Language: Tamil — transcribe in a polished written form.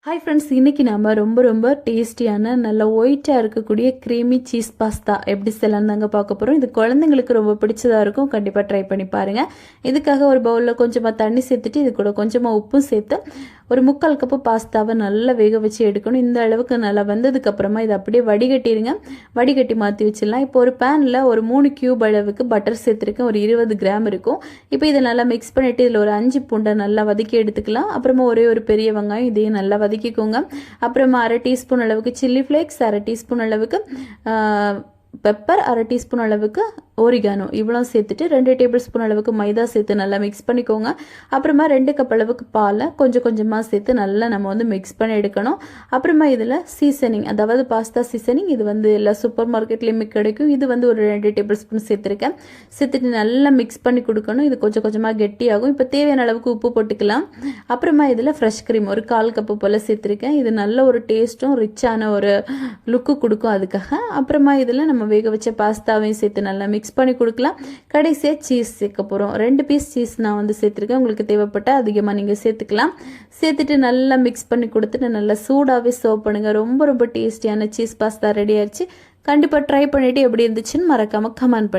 ஹாய் ஃப்ரெண்ட்ஸ், இன்றைக்கி நம்ம ரொம்ப டேஸ்டியான நல்ல ஒயிட்டாக இருக்கக்கூடிய க்ரீமி சீஸ் பாஸ்தா எப்படி செய்யலாம்னு தாங்க பார்க்க போகிறோம். இது குழந்தைங்களுக்கு ரொம்ப பிடிச்சதாக இருக்கும். கண்டிப்பாக ட்ரை பண்ணி பாருங்கள். இதுக்காக ஒரு பவுலில் கொஞ்சமாக தண்ணி சேர்த்துட்டு இது கூட கொஞ்சமாக உப்பும் சேர்த்து ஒரு 3/4 கப்பு பாஸ்தாவை நல்லா வேக வச்சு எடுக்கணும். இந்த அளவுக்கு நல்லா வந்ததுக்கப்புறமா இதை அப்படியே வடிகட்டிடுங்க. வடிகட்டி மாற்றி வச்சிடலாம். இப்போ ஒரு பேனில் ஒரு 3 கியூப் அளவுக்கு பட்டர் சேர்த்துருக்கேன். ஒரு 20 கிராம் இருக்கும். இப்போ இதை நல்லா மிக்ஸ் பண்ணிவிட்டு இதில் ஒரு 5 பூண்டை நல்லா வதக்கி எடுத்துக்கலாம். அப்புறமா ஒரு பெரிய வெங்காயம் இதையும் நல்லா வதக்கிக்கோங்க. அப்புறமா 1/2 டீஸ்பூன் அளவுக்கு சில்லி ஃப்ளேக்ஸ், 1/2 டீஸ்பூன் அளவுக்கு பெப்பர், 1/2 டீஸ்பூன் அளவுக்கு ஓரிகானோ இவ்வளோ சேர்த்துட்டு 2 டேபிள் ஸ்பூன் அளவுக்கு மைதா சேர்த்து நல்லா மிக்ஸ் பண்ணிக்கோங்க. அப்புறமா 2 கப் அளவுக்கு பாலை கொஞ்சமாக சேர்த்து நல்லா நம்ம மிக்ஸ் பண்ணி எடுக்கணும். அப்புறமா இதில் சீசனிங், அதாவது பாஸ்தா சீசனிங், இது எல்லா சூப்பர் மார்க்கெட்லேயுமே கிடைக்கும். இது ஒரு 2 டேபிள் ஸ்பூன் சேர்த்துருக்கேன். சேர்த்துட்டு நல்லா மிக்ஸ் பண்ணி கொடுக்கணும். இது கொஞ்சமாக கெட்டியாகும். இப்போ தேவையான அளவுக்கு உப்பு போட்டுக்கலாம். அப்புறமா இதில் ஃப்ரெஷ் க்ரீம் ஒரு 1/4 கப்பு போல் சேர்த்துருக்கேன். இது நல்ல ஒரு டேஸ்ட்டும் ரிச்சான ஒரு லுக்கு கொடுக்கும் அதுக்காக. அப்புறமா இதில் நம்ம வேக வச்ச பாஸ்தாவையும் சேர்த்து நல்லா மிக்ஸ் பண்ணி கொடுக்கலாம். கடைசியாக சீஸ் சேர்க்க போகிறோம். 2 பீஸ் சீஸ் நான் சேர்த்துருக்கேன். உங்களுக்கு தேவைப்பட்ட அதிகமாக நீங்கள் சேர்த்துக்கலாம். சேர்த்துட்டு நல்லா மிக்ஸ் பண்ணி கொடுத்துட்டு நல்லா சூடாகவே சர்வ் பண்ணுங்கள். ரொம்ப டேஸ்டியான சீஸ் பாஸ்தா ரெடி ஆயிடுச்சு. கண்டிப்பாக ட்ரை பண்ணிவிட்டு எப்படி இருந்துச்சுன்னு மறக்காமல் கமெண்ட் பண்ணுங்கள்.